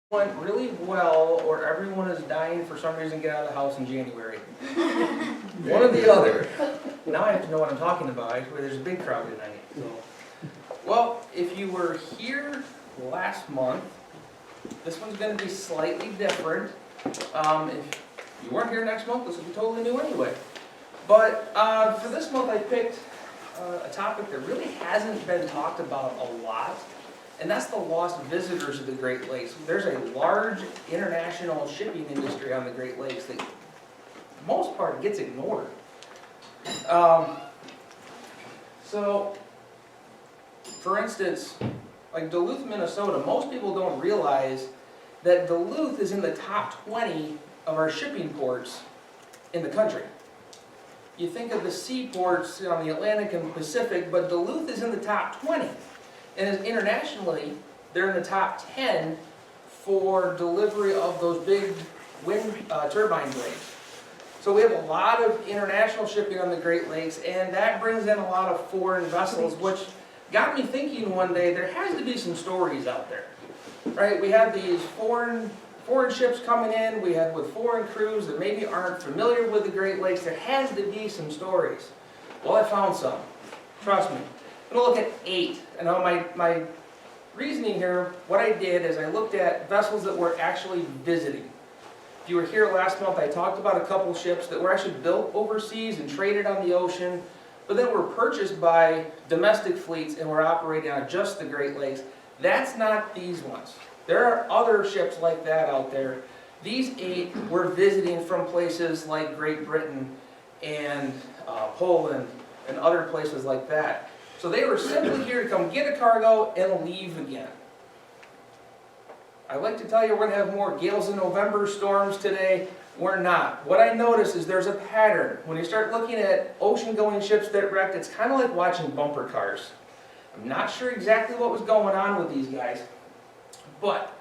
went really well, or everyone is dying for some reason to get out of the house in January. One or the other. Now I have to know what I'm talking about. I swear there's a big crowd tonight. So, well, if you were here last month, this one's going to be slightly different. If you weren't here next month, this will be totally new anyway. But for this month, I picked a topic that really hasn't been talked about a lot. And that's the lost visitors of the Great Lakes. There's a large international shipping industry on the Great Lakes that, for the most part, gets ignored. So, for instance, like Duluth, Minnesota, most people don't realize that Duluth is in the top 20 of our shipping ports in the country. You think of the seaports on the Atlantic and Pacific, but Duluth is in the top 20. And internationally, they're in the top 10 for delivery of those big wind turbine blades. So we have a lot of international shipping on the Great Lakes, and that brings in a lot of foreign vessels, which got me thinking one day, there has to be some stories out there, right? We have these foreign ships coming in, we have with foreign crews that maybe aren't familiar with the Great Lakes. There has to be some stories. Well, I found some, trust me. I'm going to look at 8. And now my reasoning here, what I did is I looked at vessels that were actually visiting. If you were here last month, I talked about a couple ships that were actually built overseas and traded on the ocean, but then were purchased by domestic fleets and were operating on just the Great Lakes. That's not these ones. There are other ships like that out there. These 8 were visiting from places like Great Britain and Poland and other places like that. So they were simply here to come get a cargo and leave again. I'd like to tell you we're going to have more gales in November storms today. We're not. What I notice is there's a pattern. When you start looking at ocean-going ships that wrecked, it's kind of like watching bumper cars. I'm not sure exactly what was going on with these guys, but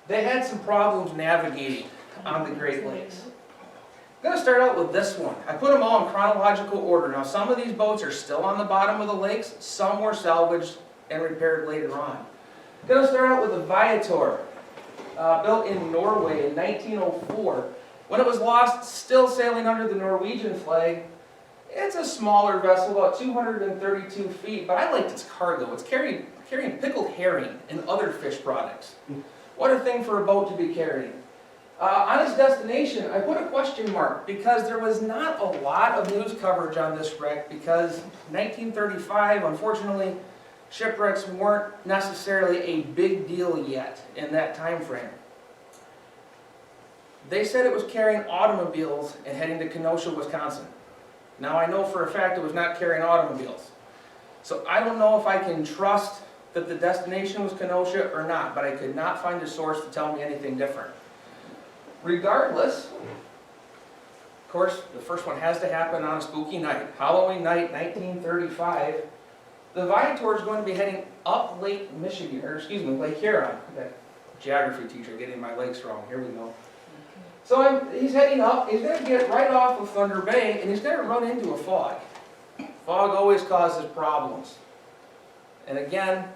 they had some problems navigating on the Great Lakes. I'm going to start out with this one. I put them all in chronological order. Now, some of these boats are still on the bottom of the lakes. Some were salvaged and repaired later on. I'm going to start out with the Viator, built in Norway in 1904. When it was lost, still sailing under the Norwegian flag. It's a smaller vessel, about 232 feet, but I liked its cargo. It's carrying pickled herring and other fish products. What a thing for a boat to be carrying. On its destination, I put a question mark because there was not a lot of news coverage on this wreck because 1935, unfortunately, shipwrecks weren't necessarily a big deal yet in that time frame. They said it was carrying automobiles and heading to Kenosha, Wisconsin. Now I know for a fact it was not carrying automobiles. So I don't know if I can trust that the destination was Kenosha or not, but I could not find a source to tell me anything different. Regardless, of course, the first one has to happen on a spooky night. Halloween night, 1935. The Viator is going to be heading up Lake Michigan, or excuse me, Lake Huron. That geography teacher getting my lakes wrong. Here we go. So he's heading up. He's going to get right off of Thunder Bay, and he's going to run into a fog. Fog always causes problems. And again,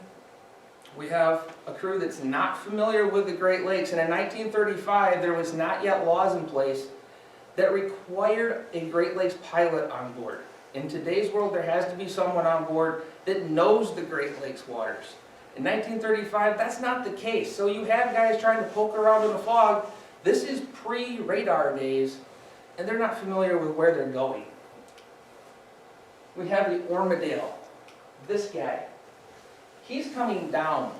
we have a crew that's not familiar with the Great Lakes, and in 1935 there was not yet laws in place that required a Great Lakes pilot on board. In today's world there has to be someone on board that knows the Great Lakes waters. In 1935 that's not the case, so you have guys trying to poke around in the fog. This is pre-radar days, and they're not familiar with where they're going. We have the Armadale. This guy. He's coming down.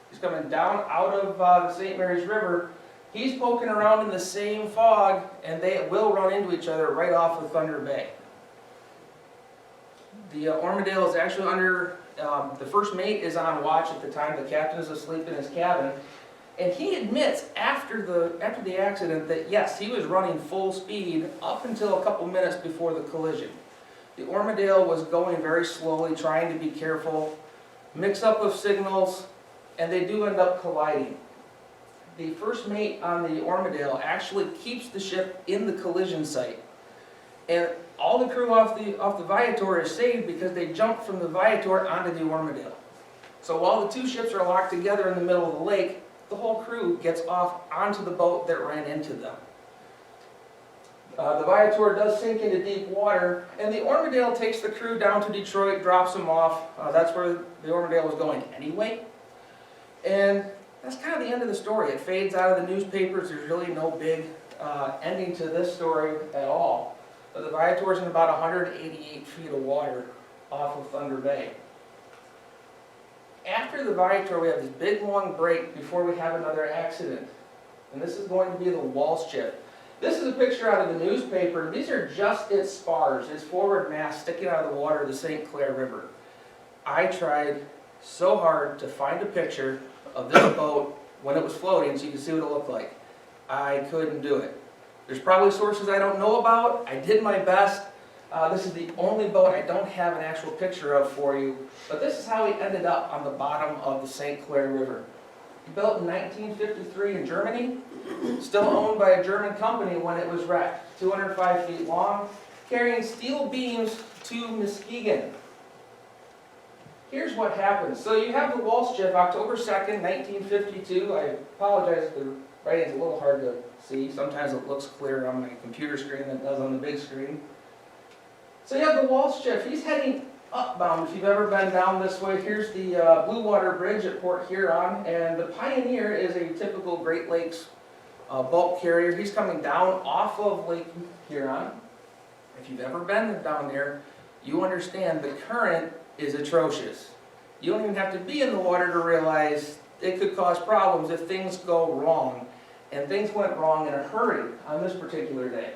He's coming down out of the St. Mary's River. He's poking around in the same fog, and they will run into each other right off of Thunder Bay. The Armadale is actually under, the first mate is on watch at the time. The captain is asleep in his cabin. And he admits after the accident that yes, he was running full speed up until a couple minutes before the collision. The Armadale was going very slowly, trying to be careful. Mix-up of signals, and they do end up colliding. The first mate on the Armadale actually keeps the ship in the collision site. And all the crew off the Viator is saved because they jumped from the Viator onto the Armadale. So while the two ships are locked together in the middle of the lake, the whole crew gets off onto the boat that ran into them. The Viator does sink into deep water, and the Armadale takes the crew down to Detroit, drops them off. That's where the Armadale was going anyway. And that's kind of the end of the story. It fades out of the newspapers. There's really no big ending to this story at all. But the Viator's in about 188 feet of water off of Thunder Bay. After the Viator, we have this big long break before we have another accident. And this is going to be the Walsh Chip. This is a picture out of the newspaper. These are just its spars, its forward mast sticking out of the water of the St. Clair River. I tried so hard to find a picture of this boat when it was floating so you can see what it looked like. I couldn't do it. There's probably sources I don't know about. I did my best. This is the only boat I don't have an actual picture of for you. But this is how he ended up on the bottom of the St. Clair River. Built in 1953 in Germany, still owned by a German company when it was wrecked. 205 feet long, carrying steel beams to Muskegon. Here's what happened. So you have the Walsh Chip, October 2nd, 1952. I apologize if the writing's a little hard to see. Sometimes it looks clearer on my computer screen than it does on the big screen. So you have the Walsh Chip. He's heading upbound. If you've ever been down this way, here's the Blue Water Bridge at Port Huron, and the Pioneer is a typical Great Lakes bulk carrier. He's coming down off of Lake Huron. If you've ever been down there, you understand the current is atrocious. You don't even have to be in the water to realize it could cause problems if things go wrong. And things went wrong in a hurry on this particular day.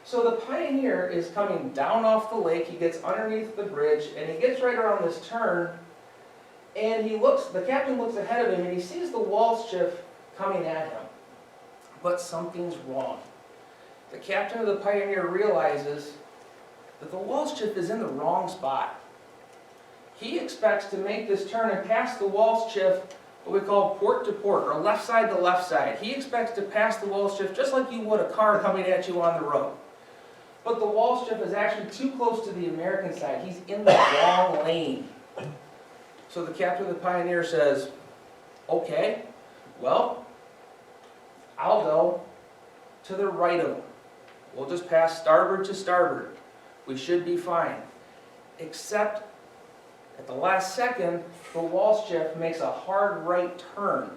So the Pioneer is coming down off the lake. He gets underneath the bridge, and he gets right around this turn, and the captain looks ahead of him, and he sees the Walsh Chip coming at him. But something's wrong. The captain of the Pioneer realizes that the Walsh Chip is in the wrong spot. He expects to make this turn and pass the Walsh Chip what we call port to port, or left side to left side. He expects to pass the Walsh Chip just like you would a car coming at you on the road. But the Walsh Chip is actually too close to the American side. He's in the wrong lane. So the captain of the Pioneer says, okay, well, I'll go to the right of him. We'll just pass starboard to starboard. We should be fine. Except at the last second, the Walsh Chip makes a hard right turn.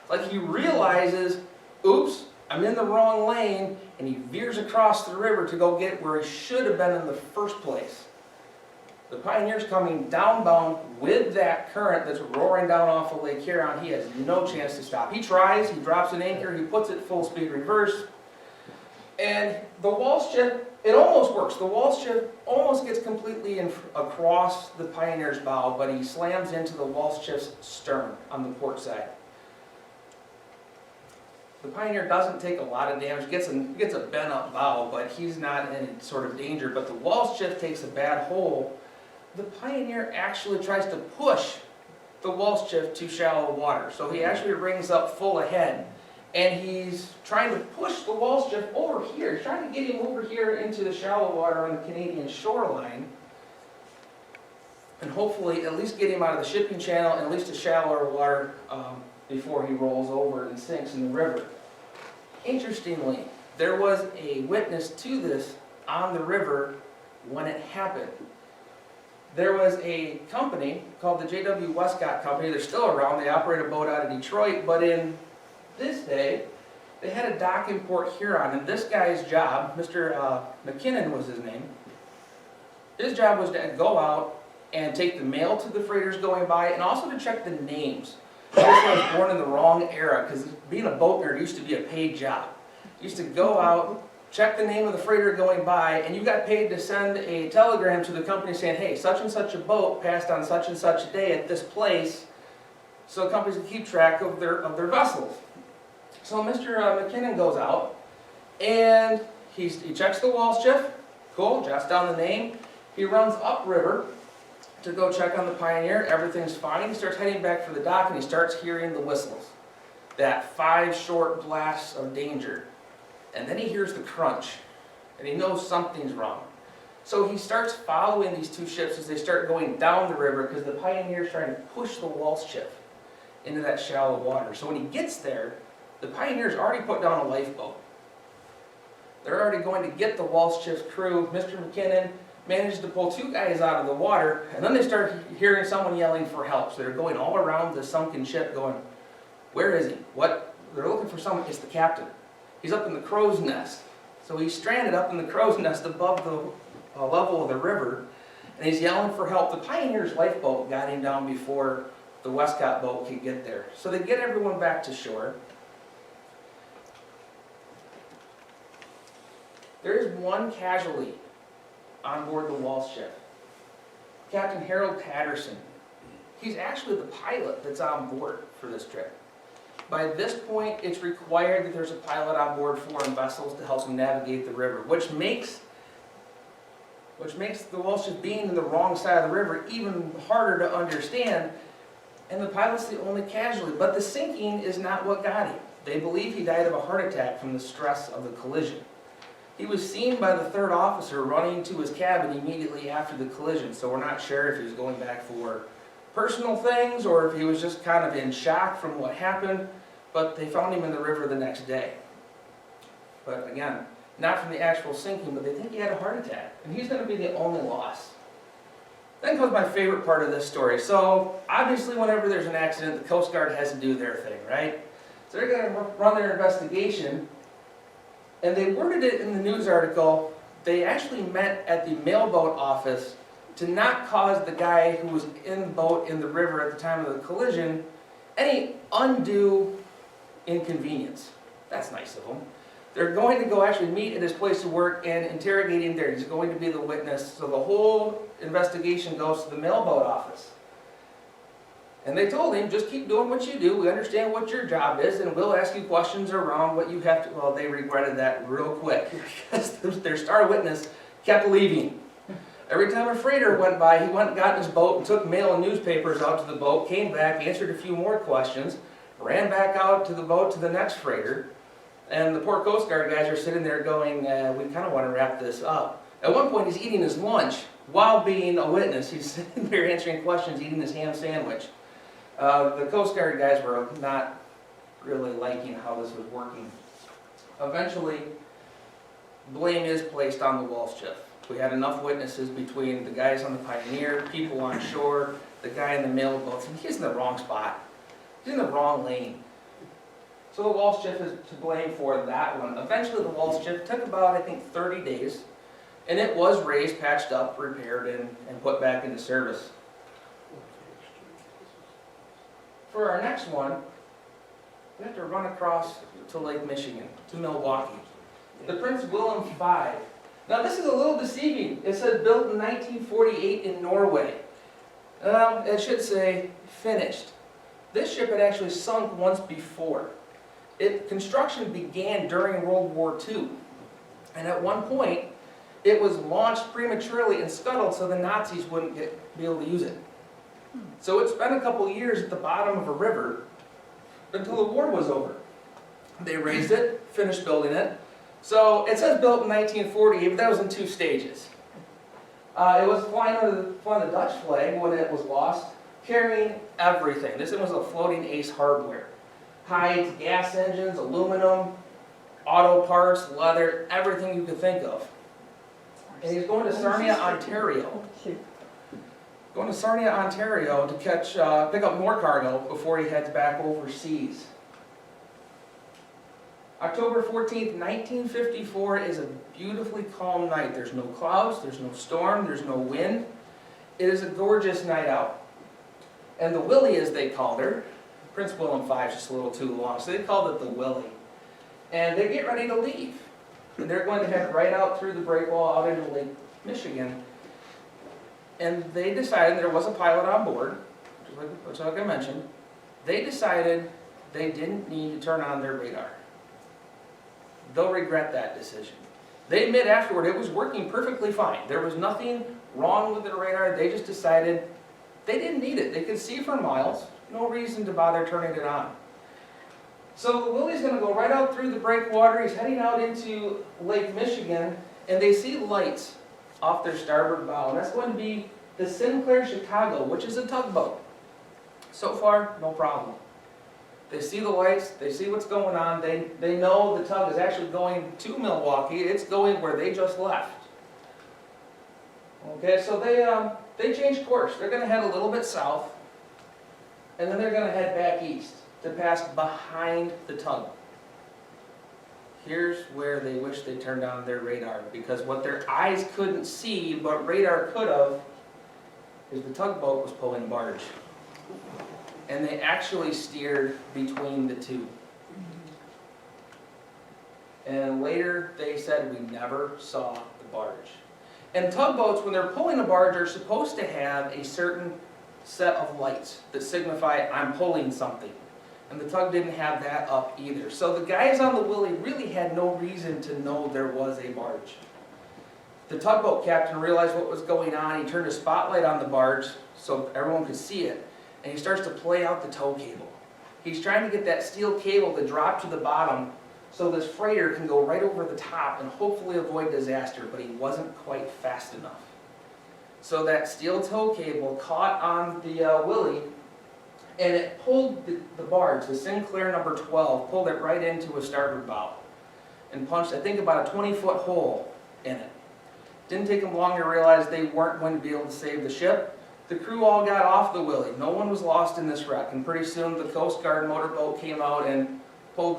Like he realizes, oops, I'm in the wrong lane, and he veers across the river to go get where he should have been in the first place. The Pioneer's coming downbound with that current that's roaring down off of Lake Huron. He has no chance to stop. He tries, he drops an anchor, he puts it full speed reverse, and the Walsh Chip, it almost works. The Walsh Chip almost gets completely across the Pioneer's bow, but he slams into the Walsh Chip's stern on the port side. The Pioneer doesn't take a lot of damage, gets a bent up bow, but he's not in sort of danger. But the Walsh Chip takes a bad hole. The Pioneer actually tries to push the Walsh Chip to shallow water. So he actually rings up full ahead. And he's trying to push the Walsh Chip over here. He's trying to get him over here into the shallow water on the Canadian shoreline. And hopefully at least get him out of the shipping channel and at least to shallower water before he rolls over and sinks in the river. Interestingly, there was a witness to this on the river when it happened. There was a company called the J.W. Westcott Company. They're still around. They operate a boat out of Detroit, but in this day, they had a dock in Port Huron, and this guy's job, Mr. McKinnon was his name, his job was to go out and take the mail to the freighters going by and also to check the names. This guy was born in the wrong era, because being a boat nerd used to be a paid job. You used to go out, check the name of the freighter going by, and you got paid to send a telegram to the company saying, hey, such and such a boat passed on such and such a day at this place, so companies can keep track of their vessels. So Mr. McKinnon goes out, and he checks the Walsh Chip, cool, jots down the name. He runs upriver to go check on the Pioneer. Everything's fine. He starts heading back for the dock, and he starts hearing the whistles. That 5 short blasts of danger. And then he hears the crunch, and he knows something's wrong. So he starts following these two ships as they start going down the river, because the Pioneer's trying to push the Walsh Chip. into that shallow water. So when he gets there, the pioneers already put down a lifeboat. They're already going to get the Walsh Ship's crew. Mr. McKinnon managed to pull 2 guys out of the water, and then they start hearing someone yelling for help. So they're going all around the sunken ship going, where is he? What? They're looking for someone. It's the captain. He's up in the crow's nest. So he's stranded up in the crow's nest above the level of the river, and he's yelling for help. The pioneer's lifeboat got him down before the Westcott boat could get there. So they get everyone back to shore. There is one casualty on board the Walsh ship. Captain Harold Patterson. He's actually the pilot that's on board for this trip. By this point, it's required that there's a pilot on board foreign vessels to help them navigate the river, which makes the Walsh ship being in the wrong side of the river even harder to understand, and the pilot's the only casualty. But the sinking is not what got him. They believe he died of a heart attack from the stress of the collision. He was seen by the 3rd officer running to his cabin immediately after the collision, so we're not sure if he was going back for personal things or if he was just kind of in shock from what happened, but they found him in the river the next day. But again, not from the actual sinking, but they think he had a heart attack, and he's going to be the only loss. Then comes my favorite part of this story. So obviously whenever there's an accident, the Coast Guard has to do their thing, right? So they're going to run their investigation. And they worded it in the news article, they actually met at the mailboat office to not cause the guy who was in the boat in the river at the time of the collision any undue inconvenience. That's nice of them. They're going to go actually meet at his place of work and interrogate him there. He's going to be the witness. So the whole investigation goes to the mailboat office. And they told him, just keep doing what you do. We understand what your job is, and we'll ask you questions around what you have to. Well, they regretted that real quick because their star witness kept leaving. Every time a freighter went by, he went and got in his boat and took mail and newspapers out to the boat, came back, answered a few more questions, ran back out to the boat to the next freighter. And the poor Coast Guard guys are sitting there going, we kind of want to wrap this up. At one point, he's eating his lunch while being a witness. He's sitting there answering questions, eating his ham sandwich. The Coast Guard guys were not really liking how this was working. Eventually, blame is placed on the Walsh ship. We had enough witnesses between the guys on the Pioneer, people on shore, the guy in the mailboats, and he's in the wrong spot. He's in the wrong lane. So the Walsh ship is to blame for that one. Eventually, the Walsh ship took about, I think, 30 days, and it was raised, patched up, repaired, and put back into service. For our next one, we have to run across to Lake Michigan, to Milwaukee. The Prince Willem V. Now this is a little deceiving. It says built in 1948 in Norway. It should say finished. This ship had actually sunk once before. Construction began during World War II. And at one point, it was launched prematurely and scuttled so the Nazis wouldn't be able to use it. So it spent a couple years at the bottom of a river until the war was over. They raised it, finished building it. So it says built in 1948, but that was in 2 stages. It was flying under the Dutch flag when it was lost, carrying everything. This was a floating ace hardware. Hides, gas engines, aluminum, auto parts, leather, everything you could think of. And he's going to Sarnia, Ontario. Going to Sarnia, Ontario to pick up more cargo before he heads back overseas. October 14th, 1954 is a beautifully calm night. There's no clouds, there's no storm, there's no wind. It is a gorgeous night out. And the Willie, as they called her, Prince Willem V is just a little too long, so they called it the Willie. And they get ready to leave. And they're going to head right out through the breakwall out into Lake Michigan. And they decided, there was a pilot on board, which like I mentioned, they decided they didn't need to turn on their radar. They'll regret that decision. They admit afterward it was working perfectly fine. There was nothing wrong with the radar. They just decided they didn't need it. They could see for miles. No reason to bother turning it on. So the Willie's going to go right out through the breakwater. He's heading out into Lake Michigan, and they see lights off their starboard bow. And that's going to be the Sinclair Chicago, which is a tugboat. So far, no problem. They see the lights, they see what's going on, they know the tug is actually going to Milwaukee, it's going where they just left. Okay, so they change course. They're gonna head a little bit south, and then they're gonna head back east to pass behind the tug. Here's where they wish they turned on their radar, because what their eyes couldn't see, but radar could have, is the tugboat was pulling a barge. And they actually steered between the two. And later they said we never saw the barge. And tugboats, when they're pulling a barge, are supposed to have a certain set of lights that signify I'm pulling something. And the tug didn't have that up either. So the guys on the Willie really had no reason to know there was a barge. The tugboat captain realized what was going on. He turned a spotlight on the barge so everyone could see it. And he starts to play out the tow cable. He's trying to get that steel cable to drop to the bottom so this freighter can go right over the top and hopefully avoid disaster, but he wasn't quite fast enough. So that steel tow cable caught on the Willie, and it pulled the barge, the Sinclair number 12, pulled it right into a starboard bow and punched, I think, about a 20-foot hole in it. Didn't take them long to realize they weren't going to be able to save the ship. The crew all got off the Willie. No one was lost in this wreck, and pretty soon the Coast Guard motorboat came out and towed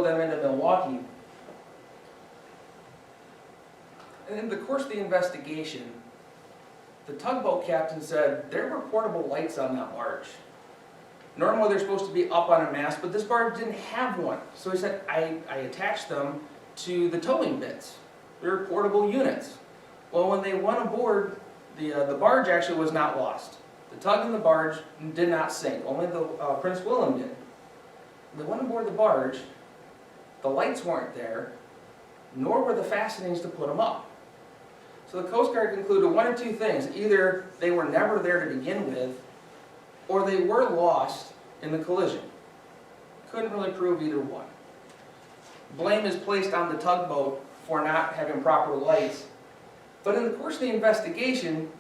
them into Milwaukee. And in the course of the investigation, the tugboat captain said there were portable lights on that barge. Normally they're supposed to be up on a mast, but this barge didn't have one. So he said, I attached them to the towing bits. They were portable units. Well, when they went aboard, the barge actually was not lost. The tug and the barge did not sink, only the Prince William did. They went aboard the barge, the lights weren't there, nor were the fastenings to put them up. So the Coast Guard concluded one or two things. Either they were never there to begin with, or they were lost in the collision. Couldn't really prove either one. Blame is placed on the tugboat for not having proper lights, but in the course of the investigation,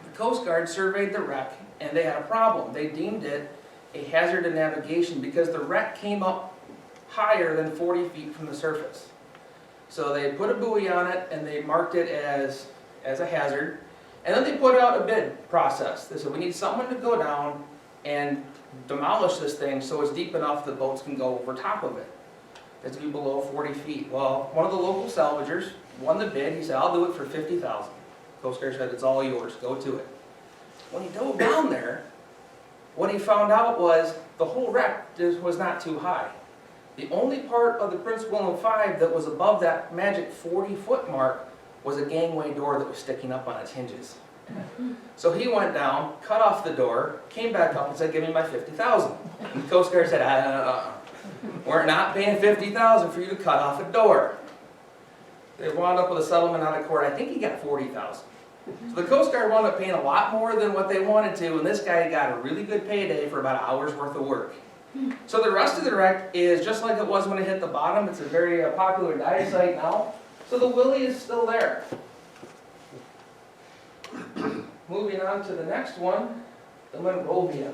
the Coast Guard surveyed the wreck and they had a problem. They deemed it a hazard of navigation because the wreck came up higher than 40 feet from the surface. So they put a buoy on it and they marked it as a hazard. And then they put out a bid process. They said, we need someone to go down and demolish this thing so it's deep enough that boats can go over top of it. It's to be below 40 feet. Well, one of the local salvagers won the bid. He said, I'll do it for $50,000. Coast Guard said, it's all yours, go to it. When he dove down there, what he found out was the whole wreck was not too high. The only part of the Prince William V that was above that magic 40-foot mark was a gangway door that was sticking up on its hinges. So he went down, cut off the door, came back up and said, give me my $50,000. And the Coast Guard said, we're not paying $50,000 for you to cut off a door. They wound up with a settlement out of court. I think he got $40,000. So the Coast Guard wound up paying a lot more than what they wanted to, and this guy got a really good payday for about an hour's worth of work. So the rest of the wreck is just like it was when it hit the bottom. It's a very popular dive site now. So the Willie is still there. Moving on to the next one, the Monrovia.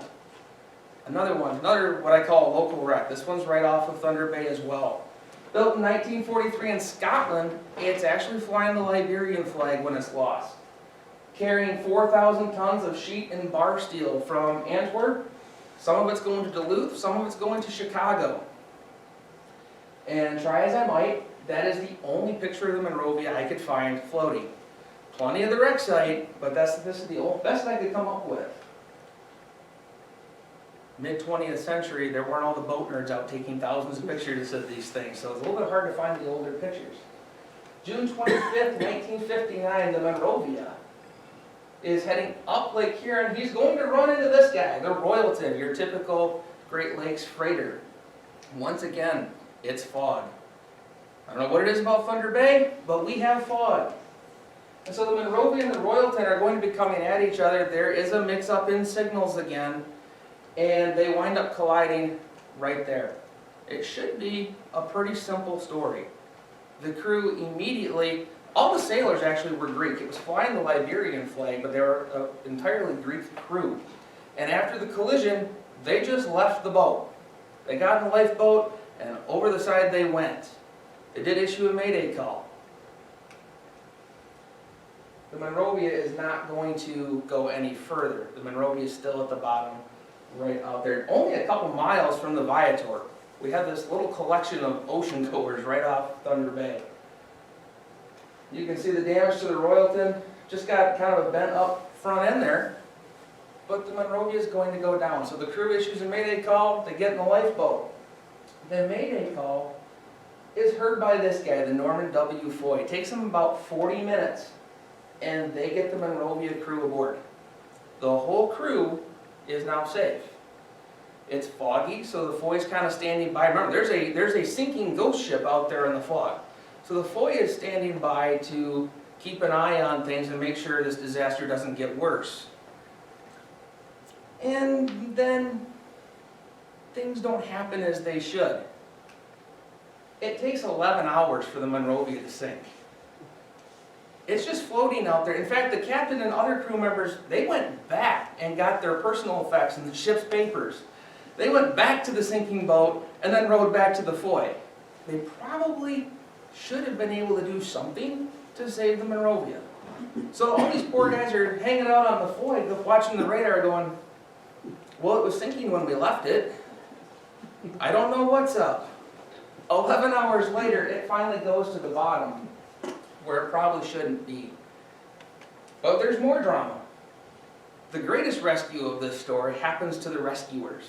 Another one, another what I call a local wreck. This one's right off of Thunder Bay as well. Built in 1943 in Scotland, it's actually flying the Liberian flag when it's lost. Carrying 4,000 tons of sheet and bar steel from Antwerp. Some of it's going to Duluth, some of it's going to Chicago. And try as I might, that is the only picture of the Monrovia I could find floating. Plenty of the wreck site, but this is the best I could come up with. Mid-20th century, there weren't all the boat nerds out taking thousands of pictures of these things, so it's a little bit hard to find the older pictures. June 25th, 1959, the Monrovia is heading up Lake Huron. He's going to run into this guy, the Royalton, your typical Great Lakes freighter. Once again, it's fog. I don't know what it is about Thunder Bay, but we have fog. And so the Monrovia and the Royalton are going to be coming at each other. There is a mix-up in signals again, and they wind up colliding right there. It should be a pretty simple story. The crew immediately, all the sailors actually were Greek. It was flying the Liberian flag, but they were an entirely Greek crew. And after the collision, they just left the boat. They got in the lifeboat, and over the side they went. They did issue a mayday call. The Monrovia is not going to go any further. The Monrovia is still at the bottom, right out there. Only a couple miles from the Viator. We have this little collection of ocean goers right off Thunder Bay. You can see the damage to the Royalton. Just got kind of a bent up front end there. But the Monrovia is going to go down. So the crew issues a mayday call, they get in the lifeboat. The mayday call is heard by this guy, the Norman W. Foy. It takes him about 40 minutes, and they get the Monrovia crew aboard. The whole crew is now safe. It's foggy, so the Foy's kind of standing by. Remember, there's a sinking ghost ship out there in the fog. So the Foy is standing by to keep an eye on things and make sure this disaster doesn't get worse. And then things don't happen as they should. It takes 11 hours for the Monrovia to sink. It's just floating out there. In fact, the captain and other crew members, they went back and got their personal effects and the ship's papers. They went back to the sinking boat and then rowed back to the Foy. They probably should have been able to do something to save the Monrovia. So all these poor guys are hanging out on the Foy, watching the radar going, well, it was sinking when we left it. I don't know what's up. 11 hours later, it finally goes to the bottom, where it probably shouldn't be. But there's more drama. The greatest rescue of this story happens to the rescuers.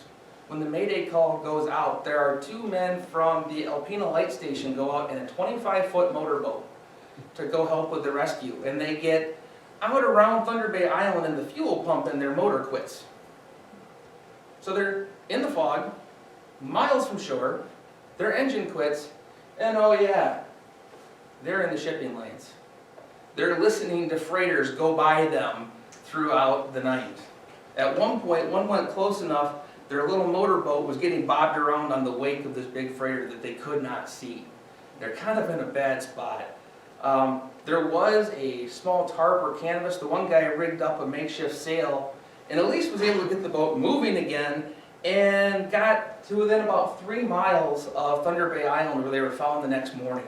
When the mayday call goes out, there are two men from the Alpena Light Station go out in a 25-foot motorboat to go help with the rescue. And they get out around Thunder Bay Island and the fuel pump and their motor quits. So they're in the fog, miles from shore, their engine quits, and oh yeah, they're in the shipping lanes. They're listening to freighters go by them throughout the night. At one point, one went close enough, their little motorboat was getting bobbed around on the wake of this big freighter that they could not see. They're kind of in a bad spot. There was a small tarp or canvas. The one guy rigged up a makeshift sail and at least was able to get the boat moving again and got to within about 3 miles of Thunder Bay Island where they were found the next morning.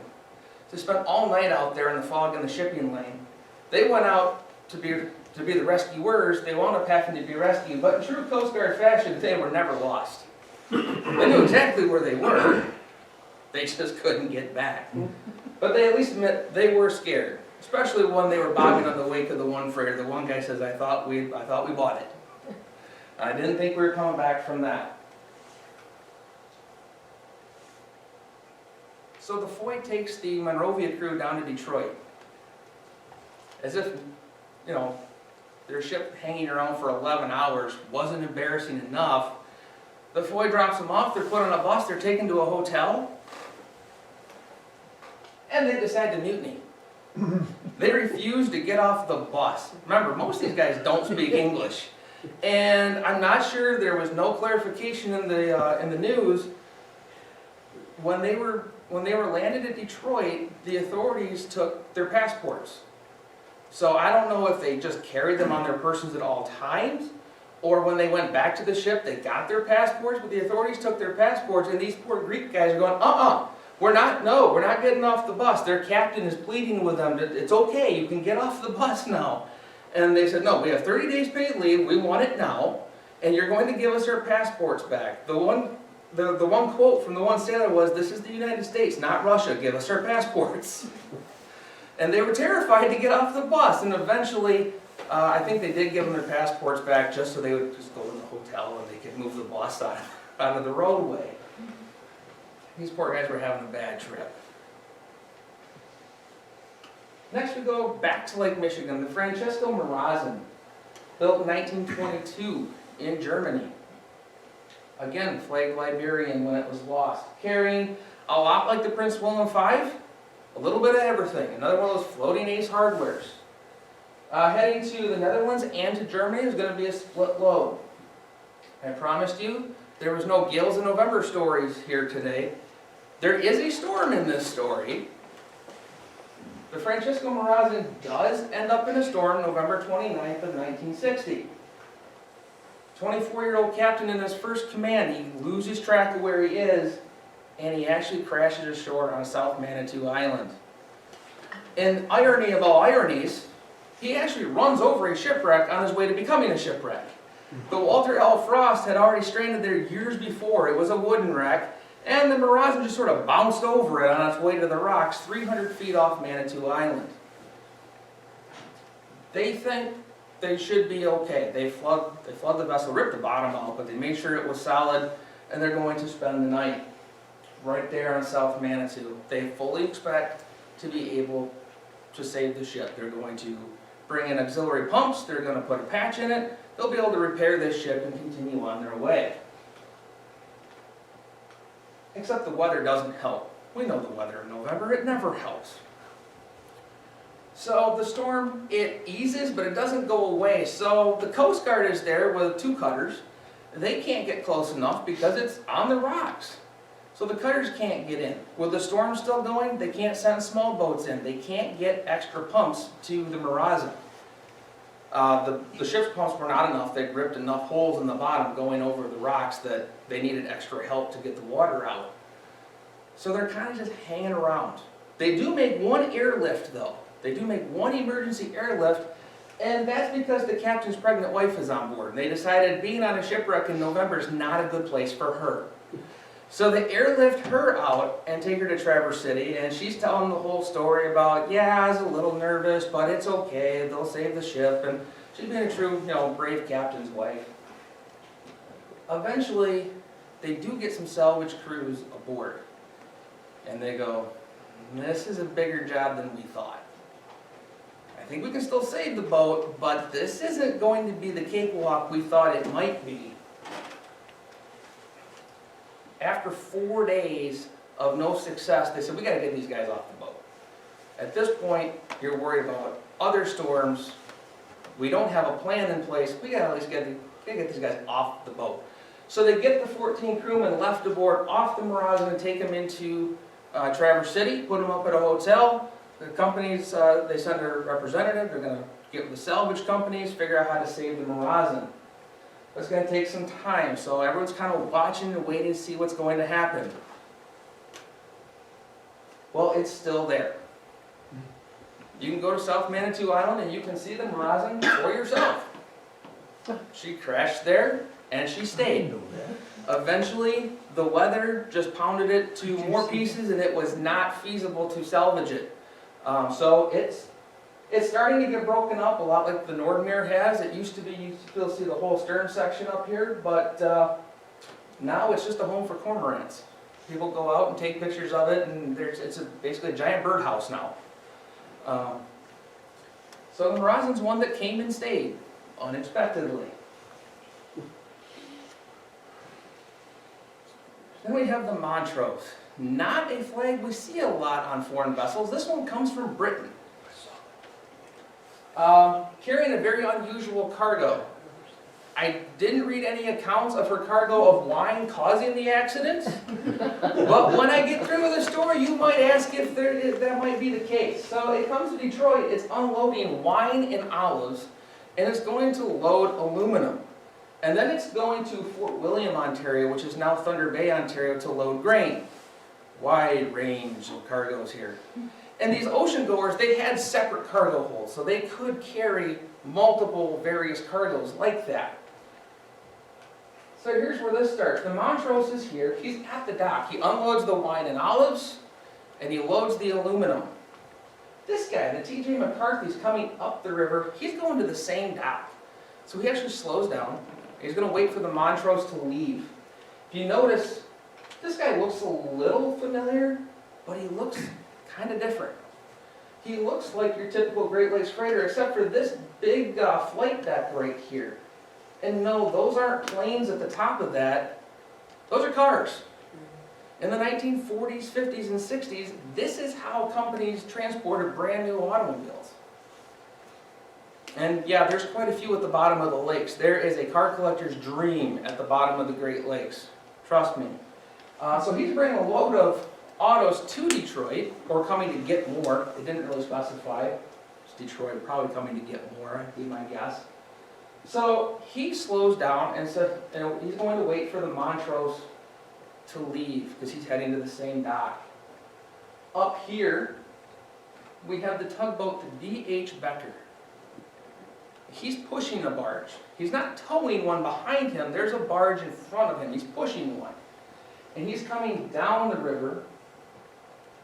So they spent all night out there in the fog in the shipping lane. They went out to be the rescuers. They wound up having to be rescued, but in true Coast Guard fashion, they were never lost. They knew exactly where they were. They just couldn't get back. But they at least admit they were scared, especially when they were bobbing on the wake of the one freighter. The one guy says, I thought we bought it. I didn't think we were coming back from that. So the Foy takes the Monrovia crew down to Detroit. As if, you know, their ship hanging around for 11 hours wasn't embarrassing enough. The Foy drops them off, they're put on a bus, they're taken to a hotel, and they decide to mutiny. They refuse to get off the bus. Remember, most of these guys don't speak English. And I'm not sure, there was no clarification in the news. When they were landed at Detroit, the authorities took their passports. So I don't know if they just carried them on their persons at all times, or when they went back to the ship, they got their passports, but the authorities took their passports, and these poor Greek guys are going, we're not getting off the bus. Their captain is pleading with them, it's okay, you can get off the bus now. And they said, no, we have 30 days paid leave, we want it now, and you're going to give us our passports back. The one quote from the one sailor was, this is the United States, not Russia, give us our passports. And they were terrified to get off the bus, and eventually, I think they did give them their passports back just so they would just go in the hotel and they could move the bus out of the roadway. These poor guys were having a bad trip. Next we go back to Lake Michigan, the Francesco Mirazin, built in 1922 in Germany. Again, flagged Liberian when it was lost, carrying a lot like the Prince William V, a little bit of everything. Another one of those floating ace hardwares. Heading to the Netherlands and to Germany is going to be a split load. I promised you there was no Gales in November stories here today. There is a storm in this story. The Francesco Mirazin does end up in a storm November 29th of 1960. 24-year-old captain in his first command, he loses track of where he is, and he actually crashes ashore on South Manitou Island. And irony of all ironies, he actually runs over a shipwreck on his way to becoming a shipwreck. The Walter L. Frost had already stranded there years before. It was a wooden wreck, and the Marazin just sort of bounced over it on its way to the rocks 300 feet off Manitou Island. They think they should be okay. They flood the vessel, ripped the bottom out, but they made sure it was solid, and they're going to spend the night right there on South Manitou. They fully expect to be able to save the ship. They're going to bring in auxiliary pumps, they're going to put a patch in it, they'll be able to repair this ship and continue on their way. Except the weather doesn't help. We know the weather in November, it never helps. So the storm, it eases, but it doesn't go away. So the Coast Guard is there with 2 cutters. They can't get close enough because it's on the rocks. So the cutters can't get in. With the storm still going, they can't send small boats in. They can't get extra pumps to the Marazin. The ship's pumps were not enough. They'd ripped enough holes in the bottom going over the rocks that they needed extra help to get the water out. So they're kind of just hanging around. They do make one airlift though. They do make one emergency airlift, and that's because the captain's pregnant wife is on board. And they decided being on a shipwreck in November is not a good place for her. So they airlift her out and take her to Traverse City, and she's telling the whole story about, yeah, I was a little nervous, but it's okay, they'll save the ship, and she's been a true, brave captain's wife. Eventually, they do get some salvage crews aboard, and they go, this is a bigger job than we thought. I think we can still save the boat, but this isn't going to be the cakewalk we thought it might be. After 4 days of no success, they said, we got to get these guys off the boat. At this point, you're worried about other storms. We don't have a plan in place. We got to at least get these guys off the boat. So they get the 14 crewmen left aboard off the Marazin and take them into Traverse City, put them up at a hotel. The companies, they send their representative. They're going to get with the salvage companies, figure out how to save the Marazin. It's going to take some time, so everyone's kind of watching and waiting to see what's going to happen. Well, it's still there. You can go to South Manitou Island and you can see the Marazin for yourself. She crashed there and she stayed. Eventually, the weather just pounded it to more pieces and it was not feasible to salvage it. So it's starting to get broken up a lot like the Nordmeer has. It used to be, you still see the whole stern section up here, but now it's just a home for cormorants. People go out and take pictures of it, and basically a giant birdhouse now. So the Marazin's one that came and stayed, unexpectedly. Then we have the Montrose. Not a flag we see a lot on foreign vessels. This one comes from Britain. Carrying a very unusual cargo. I didn't read any accounts of her cargo of wine causing the accident, but when I get through with the story, you might ask if that might be the case. So it comes to Detroit, it's unloading wine and olives, and it's going to load aluminum. And then it's going to Fort William, Ontario, which is now Thunder Bay, Ontario, to load grain. Wide range of cargoes here. And these ocean goers, they had separate cargo holds, so they could carry multiple various cargoes like that. So here's where this starts. The Montrose is here. He's at the dock. He unloads the wine and olives, and he loads the aluminum. This guy, the T.J. McCarthy's coming up the river. He's going to the same dock. So he actually slows down. He's going to wait for the Montrose to leave. If you notice, this guy looks a little familiar, but he looks kind of different. He looks like your typical Great Lakes freighter, except for this big flight deck right here. And no, those aren't planes at the top of that. Those are cars. In the 1940s, 50s, and 60s, this is how companies transported brand new automobiles. And yeah, there's quite a few at the bottom of the lakes. There is a car collector's dream at the bottom of the Great Lakes. Trust me. So he's bringing a load of autos to Detroit, or coming to get more. They didn't really specify. It's Detroit, probably coming to get more, would be my guess. So he slows down and said, you know, he's going to wait for the Montrose to leave because he's heading to the same dock. Up here, we have the tugboat, the D.H. Becker. He's pushing a barge. He's not towing one behind him. There's a barge in front of him. He's pushing one. And he's coming down the river.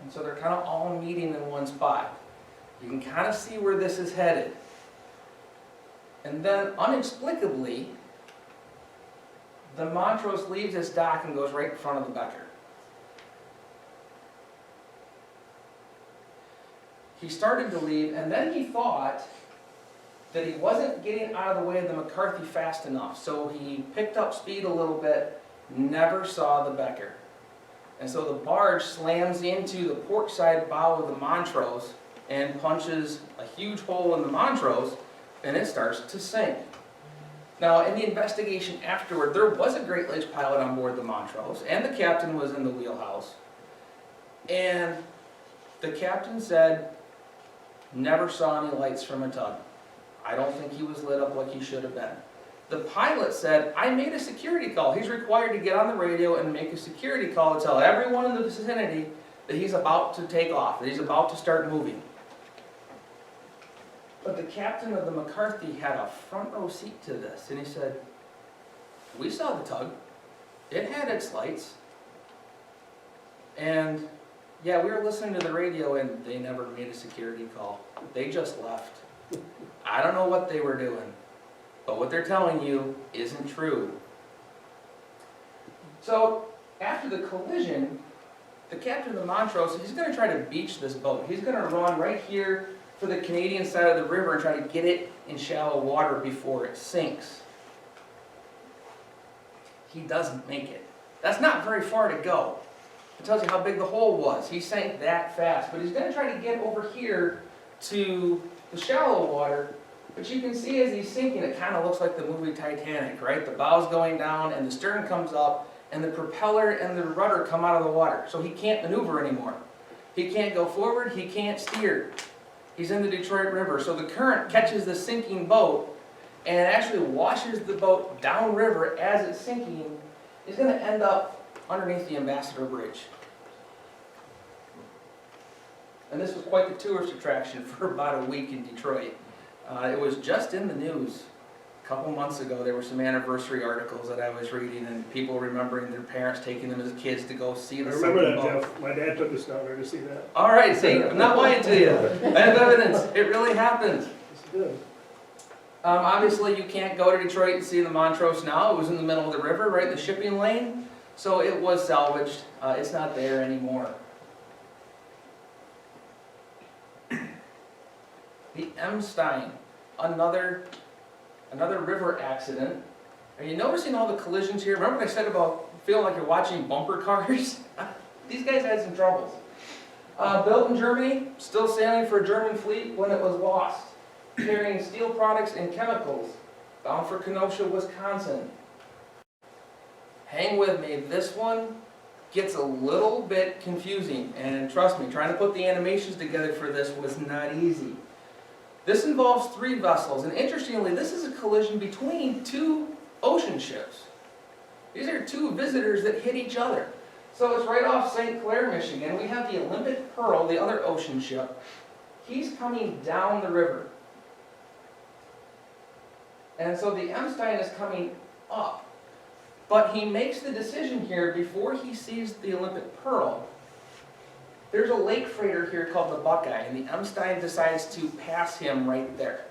And so they're kind of all meeting in one spot. You can kind of see where this is headed. And then, inexplicably, the Montrose leaves this dock and goes right in front of the Becker. He started to leave, and then he thought that he wasn't getting out of the way of the McCarthy fast enough. So he picked up speed a little bit, never saw the Becker. And so the barge slams into the port side bow of the Montrose and punches a huge hole in the Montrose, and it starts to sink. Now, in the investigation afterward, there was a Great Lakes pilot on board the Montrose, and the captain was in the wheelhouse. And the captain said, never saw any lights from a tug. I don't think he was lit up like he should have been. The pilot said, I made a security call. He's required to get on the radio and make a security call to tell everyone in the vicinity that he's about to take off, that he's about to start moving. But the captain of the McCarthy had a front row seat to this, and he said, we saw the tug. It had its lights. And yeah, we were listening to the radio, and they never made a security call. They just left. I don't know what they were doing, but what they're telling you isn't true. So after the collision, the captain of the Montrose, he's going to try to beach this boat. He's going to run right here for the Canadian side of the river and try to get it in shallow water before it sinks. He doesn't make it. That's not very far to go. It tells you how big the hole was. He sank that fast. But he's going to try to get over here to the shallow water. But you can see as he's sinking, it kind of looks like the movie Titanic, right? The bow's going down and the stern comes up and the propeller and the rudder come out of the water. So he can't maneuver anymore. He can't go forward. He can't steer. He's in the Detroit River. So the current catches the sinking boat and actually washes the boat downriver as it's sinking. He's going to end up underneath the Ambassador Bridge. And this was quite the tourist attraction for about a week in Detroit. It was just in the news a couple months ago. There were some anniversary articles that I was reading, and people remembering their parents taking them as kids to go see the sinking boat. I remember that, Jeff. My dad took us down there to see that. All right, see, I'm not lying to you. I have evidence. It really happened. It's good. Obviously, you can't go to Detroit and see the Montrose now. It was in the middle of the river, right in the shipping lane. So it was salvaged. It's not there anymore. The M. Stein, another river accident. Are you noticing all the collisions here? Remember what I said about feeling like you're watching bumper cars? These guys had some troubles. Built in Germany, still sailing for a German fleet when it was lost. Carrying steel products and chemicals, bound for Kenosha, Wisconsin. Hang with me, this one gets a little bit confusing, and trust me, trying to put the animations together for this was not easy. This involves 3 vessels, and interestingly, this is a collision between 2 ocean ships. These are 2 visitors that hit each other. So it's right off St. Clair, Michigan. We have the Olympic Pearl, the other ocean ship. He's coming down the river. And so the M. Stein is coming up. But he makes the decision here before he sees the Olympic Pearl. There's a lake freighter here called the Buckeye, and the M. Stein decides to pass him right there.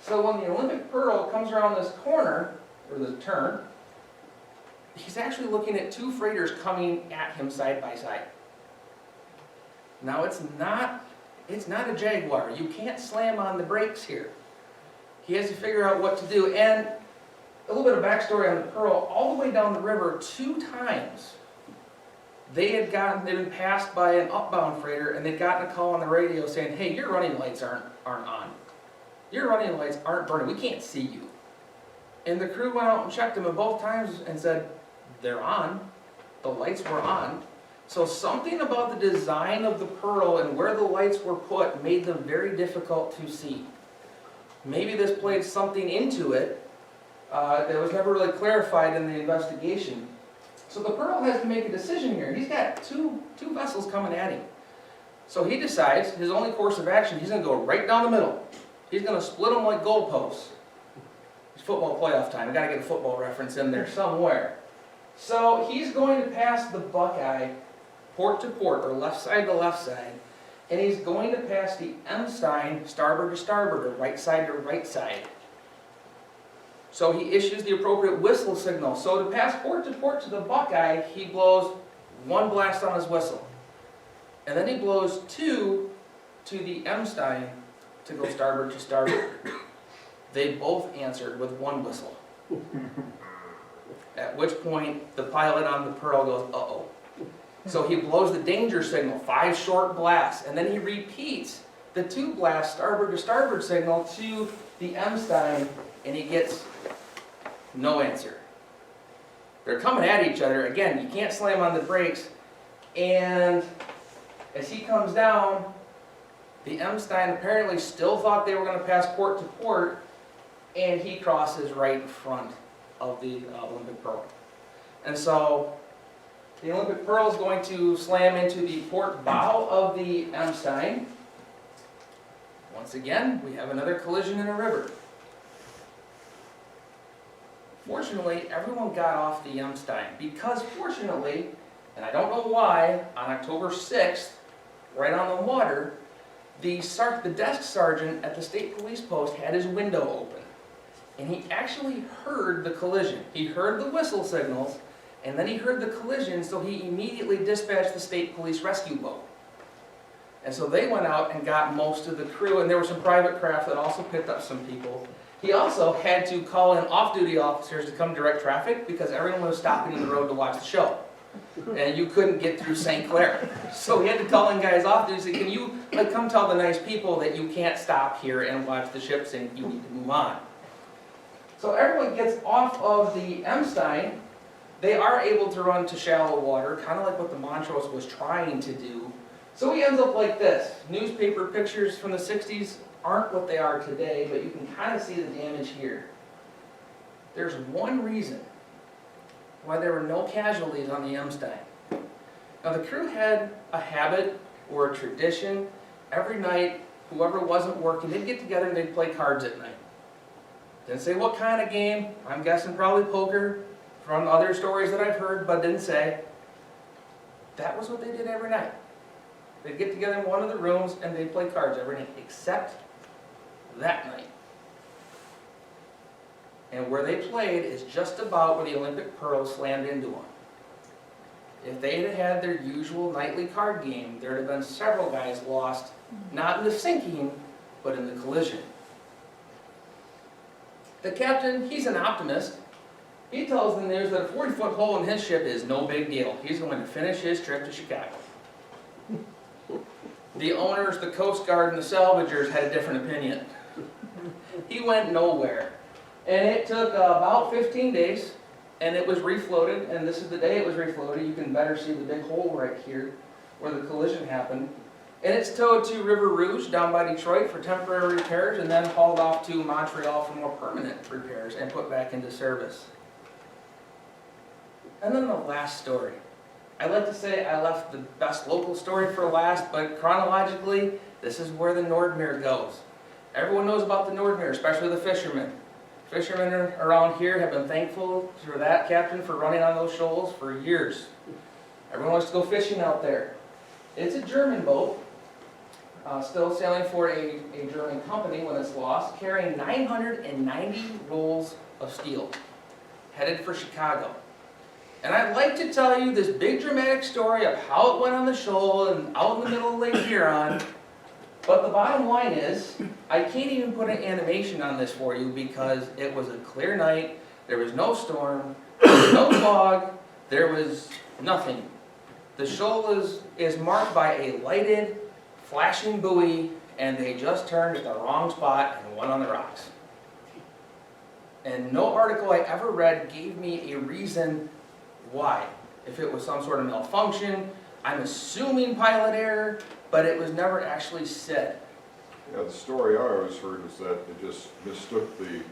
So when the Olympic Pearl comes around this corner, or the turn, he's actually looking at 2 freighters coming at him side by side. Now it's not a Jaguar. You can't slam on the brakes here. He has to figure out what to do. And a little bit of backstory on the Pearl, all the way down the river 2 times. They'd been passed by an upbound freighter, and they'd gotten a call on the radio saying, hey, your running lights aren't on. Your running lights aren't burning. We can't see you. And the crew went out and checked them, and both times and said, they're on. The lights were on. So something about the design of the Pearl and where the lights were put made them very difficult to see. maybe this played something into it that was never really clarified in the investigation. So the Pearl has to make a decision here. He's got two vessels coming at him. So he decides his only course of action, he's going to go right down the middle. He's going to split them like goalposts. It's football playoff time. I got to get a football reference in there somewhere. So he's going to pass the Buckeye port to port, or left side to left side, and he's going to pass the M-Stein starboard to starboard, or right side to right side. So he issues the appropriate whistle signal. So to pass port to the Buckeye, he blows one blast on his whistle. And then he blows two to the M-Stein to go starboard to starboard. They both answered with one whistle. At which point, the pilot on the Pearl goes, uh-oh. So he blows the danger signal, 5 short blasts, and then he repeats the 2 blast starboard to starboard signal to the M-Stein, and he gets no answer. They're coming at each other. Again, you can't slam on the brakes. And as he comes down, the M-Stein apparently still thought they were going to pass port to port, and he crosses right in front of the Olympic Pearl. And so the Olympic Pearl is going to slam into the port bow of the M-Stein. Once again, we have another collision in a river. Fortunately, everyone got off the M-Stein because fortunately, and I don't know why, on October 6th, right on the water, the desk sergeant at the state police post had his window open. And he actually heard the collision. He heard the whistle signals, and then he heard the collision, so he immediately dispatched the state police rescue boat. And so they went out and got most of the crew, and there were some private craft that also picked up some people. He also had to call in off-duty officers to come direct traffic because everyone was stopping in the road to watch the show. And you couldn't get through St. Clair. So he had to call in guys off duty and say, can you come tell the nice people that you can't stop here and watch the ships and you need to move on. So everyone gets off of the M-Stein. They are able to run to shallow water, kind of like what the Montrose was trying to do. So he ends up like this. Newspaper pictures from the 60s aren't what they are today, but you can kind of see the damage here. There's one reason why there were no casualties on the M-Stein. Now the crew had a habit or a tradition. Every night, whoever wasn't working, they'd get together and they'd play cards at night. Didn't say what kind of game. I'm guessing probably poker from other stories that I've heard, but didn't say. That was what they did every night. They'd get together in one of the rooms and they'd play cards every night, except that night. And where they played is just about where the Olympic Pearl slammed into them. If they had had their usual nightly card game, there would have been several guys lost, not in the sinking, but in the collision. The captain, he's an optimist. He tells the news that a 40-foot hole in his ship is no big deal. He's going to finish his trip to Chicago. The owners, the Coast Guard, and the salvagers had a different opinion. He went nowhere. And it took about 15 days, and it was refloated, and this is the day it was refloated. You can better see the big hole right here where the collision happened. And it's towed to River Rouge down by Detroit for temporary repairs, and then hauled off to Montreal for more permanent repairs and put back into service. And then the last story. I like to say I left the best local story for last, but chronologically, this is where the Nordmere goes. Everyone knows about the Nordmere, especially the fishermen. Fishermen around here have been thankful for that captain for running on those shoals for years. Everyone wants to go fishing out there. It's a German boat, still sailing for a German company when it's lost, carrying 990 rolls of steel, headed for Chicago. And I'd like to tell you this big dramatic story of how it went on the shoal and out in the middle of Lake Huron. But the bottom line is, I can't even put an animation on this for you because it was a clear night, there was no storm, there was no fog, there was nothing. The shoal is marked by a lighted, flashing buoy, and they just turned at the wrong spot and went on the rocks. And no article I ever read gave me a reason why. If it was some sort of malfunction, I'm assuming pilot error, but it was never actually said. Yeah, the story I always heard is that it just mistook the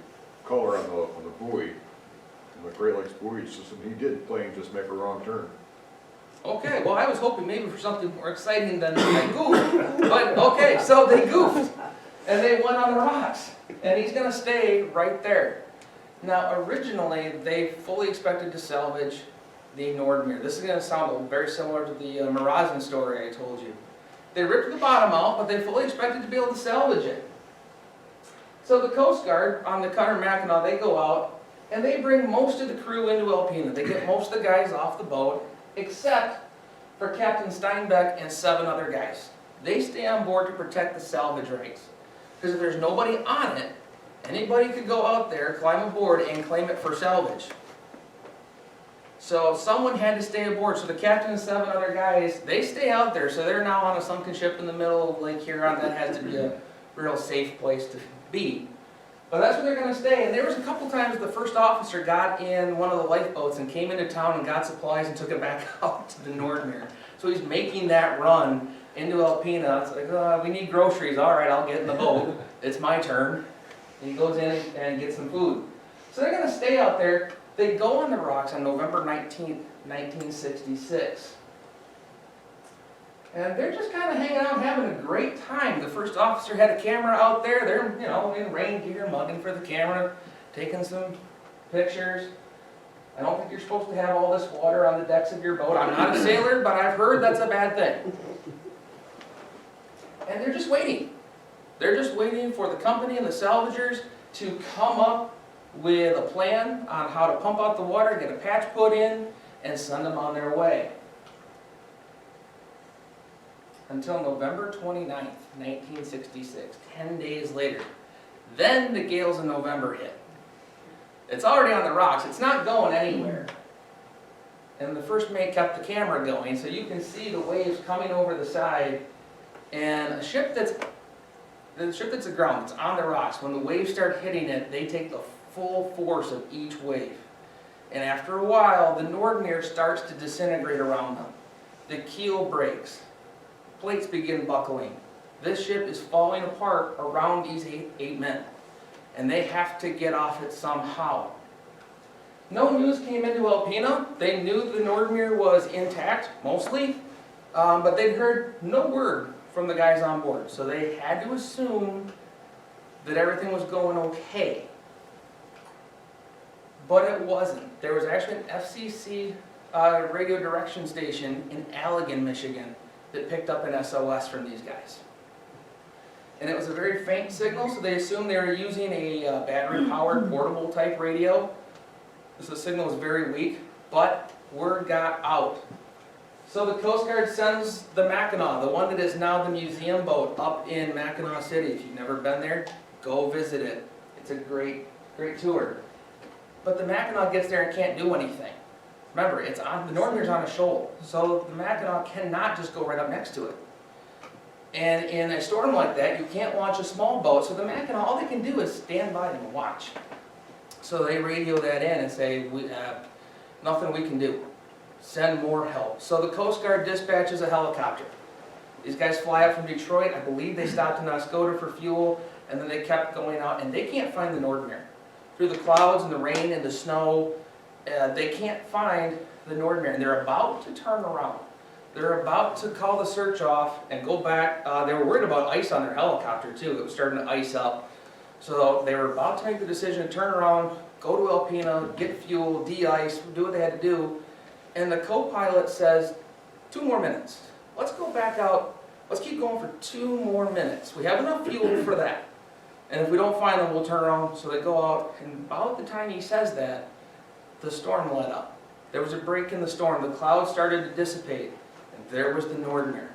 color on the buoy, on the Great Lakes buoy system. He did plane just make a wrong turn. Okay, well, I was hoping maybe for something more exciting than they goofed. But, okay, so they goofed, and they went on the rocks, and he's gonna stay right there. Now, originally, they fully expected to salvage the Nordmere. This is gonna sound very similar to the Mrazin story I told you. They ripped the bottom out, but they fully expected to be able to salvage it. So the Coast Guard on the Cutter Mackinac, they go out, and they bring most of the crew into Alpena. They get most of the guys off the boat, except for Captain Steinbeck and 7 other guys. They stay on board to protect the salvage rights. Because if there's nobody on it, anybody could go out there, climb aboard, and claim it for salvage. So someone had to stay aboard. So the captain and 7 other guys, they stay out there. So they're now on a sunken ship in the middle of Lake Huron. That has to be a real safe place to be. But that's where they're going to stay. And there was a couple times the first officer got in one of the lifeboats and came into town and got supplies and took it back out to the Nordmere. So he's making that run into Alpena. It's like, oh, we need groceries. All right, I'll get in the boat. It's my turn. And he goes in and gets some food. So they're going to stay out there. They go on the rocks on November 19th, 1966. And they're just kind of hanging out, having a great time. The first officer had a camera out there. They're, you know, in rain gear, mugging for the camera, taking some pictures. I don't think you're supposed to have all this water on the decks of your boat. I'm not a sailor, but I've heard that's a bad thing. And they're just waiting. They're just waiting for the company and the salvagers to come up with a plan on how to pump out the water, get a patch put in, and send them on their way. Until November 29th, 1966, 10 days later. Then the gales in November hit. It's already on the rocks, it's not going anywhere. And the first mate kept the camera going, so you can see the waves coming over the side, and the ship that's aground, it's on the rocks, when the waves start hitting it, they take the full force of each wave. And after a while, the Nordmere starts to disintegrate around them. The keel breaks. Plates begin buckling. This ship is falling apart around these eight men. And they have to get off it somehow. No news came into Alpena. They knew the Nordmere was intact, mostly, but they'd heard no word from the guys on board. So they had to assume that everything was going okay. But it wasn't. There was actually an FCC radio direction station in Allegan, Michigan, that picked up an SOS from these guys. And it was a very faint signal, so they assumed they were using a battery-powered portable type radio. So the signal was very weak, but word got out. So the Coast Guard sends the Mackinac, the one that is now the museum boat, up in Mackinac City. If you've never been there, go visit it. It's a great, great tour. But the Mackinac gets there and can't do anything. Remember, it's on, the Nordmere's on a shoal, so the Mackinac cannot just go right up next to it. And in a storm like that, you can't launch a small boat, so the Mackinac, all they can do is stand by and watch. So they radio that in and say, we have nothing we can do. Send more help. So the Coast Guard dispatches a helicopter. These guys fly up from Detroit. I believe they stopped in Oscoda for fuel, and then they kept going out, and they can't find the Nordmere. Through the clouds and the rain and the snow, they can't find the Nordmere, and they're about to turn around. They're about to call the search off and go back. They were worried about ice on their helicopter too. It was starting to ice up. So they were about to make the decision to turn around, go to Alpena, get fuel, de-ice, do what they had to do. And the co-pilot says, 2 more minutes. Let's go back out. Let's keep going for 2 more minutes. We have enough fuel for that. And if we don't find them, we'll turn around. So they go out, and about the time he says that, the storm let up. There was a break in the storm. The clouds started to dissipate, and there was the Nordmere.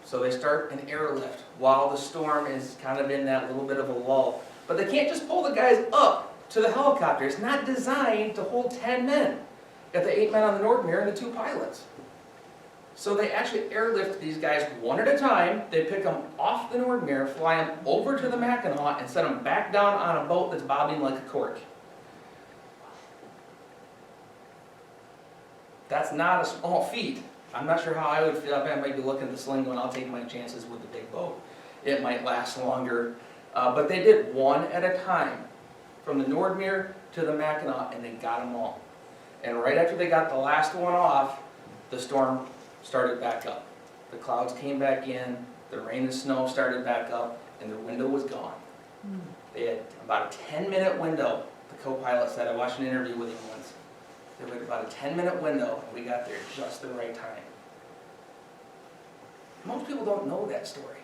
So they start an airlift while the storm is kind of in that little bit of a lull. But they can't just pull the guys up to the helicopter. It's not designed to hold 10 men. You got the 8 men on the Nordmere and the 2 pilots. So they actually airlift these guys one at a time. They pick them off the Nordmere, fly them over to the Mackinac, and set them back down on a boat that's bobbing like a cork. That's not a small feat. I'm not sure how I would feel. I might be looking at the sling going, I'll take my chances with the big boat. it might last longer. But they did one at a time, from the Nordmere to the Mackinac, and they got them all. And right after they got the last one off, the storm started back up. The clouds came back in, the rain and snow started back up, and the window was gone. They had about a 10-minute window, the co-pilot said. I watched an interview with him once. They had about a 10-minute window, and we got there just the right time. Most people don't know that story,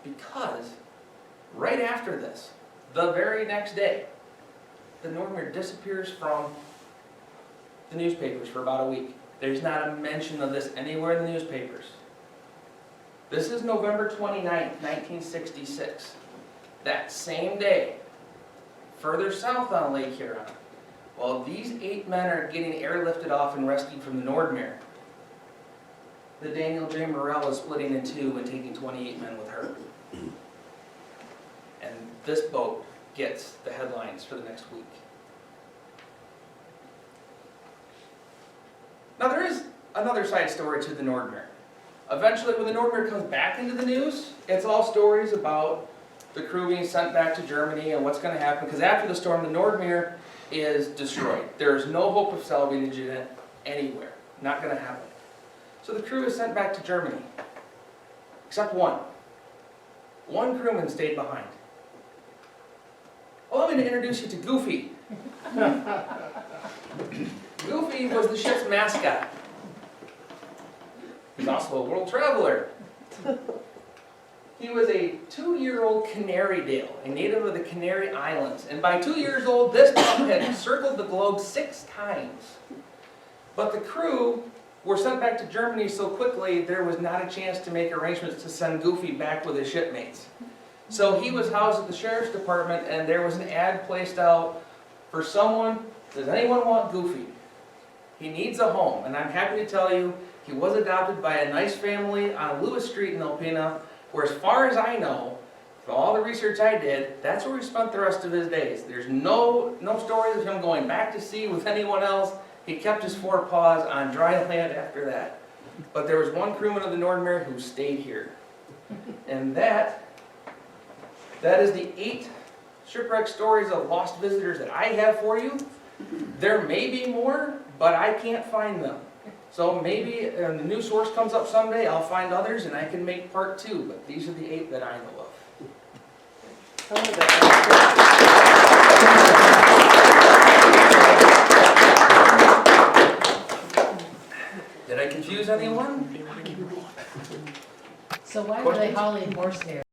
because right after this, the very next day, the Nordmere disappears from the newspapers for about a week. There's not a mention of this anywhere in the newspapers. This is November 29th, 1966. That same day, further south on Lake Huron, while these 8 men are getting airlifted off and rescued from the Nordmere, the Daniel J. Morell is splitting in two and taking 28 men with her. And this boat gets the headlines for the next week. Now there is another side story to the Nordmere. Eventually, when the Nordmere comes back into the news, it's all stories about the crew being sent back to Germany and what's going to happen, because after the storm, the Nordmere is destroyed. There's no hope of salvaging it anywhere. Not going to happen. So the crew is sent back to Germany, except one. One crewman stayed behind. Allow me to introduce you to Goofy. Goofy was the ship's mascot. He's also a world traveler. He was a 2-year-old Canaridale, a native of the Canary Islands. And by 2 years old, this pup had circled the globe 6 times. But the crew were sent back to Germany so quickly, there was not a chance to make arrangements to send Goofy back with his shipmates. So he was housed at the sheriff's department, and there was an ad placed out for someone. Does anyone want Goofy? He needs a home, and I'm happy to tell you, he was adopted by a nice family on Lewis Street in Alpena, where as far as I know, from all the research I did, that's where he spent the rest of his days. There's no stories of him going back to sea with anyone else. He kept his 4 paws on dry land after that. But there was one crewman of the Nordmere who stayed here. And that is the 8 shipwreck stories of lost visitors that I have for you. There may be more, but I can't find them. So maybe the new source comes up someday, I'll find others and I can make part 2, but these are the 8 that I know of. Did I confuse anyone? So why were they hauling horsehair?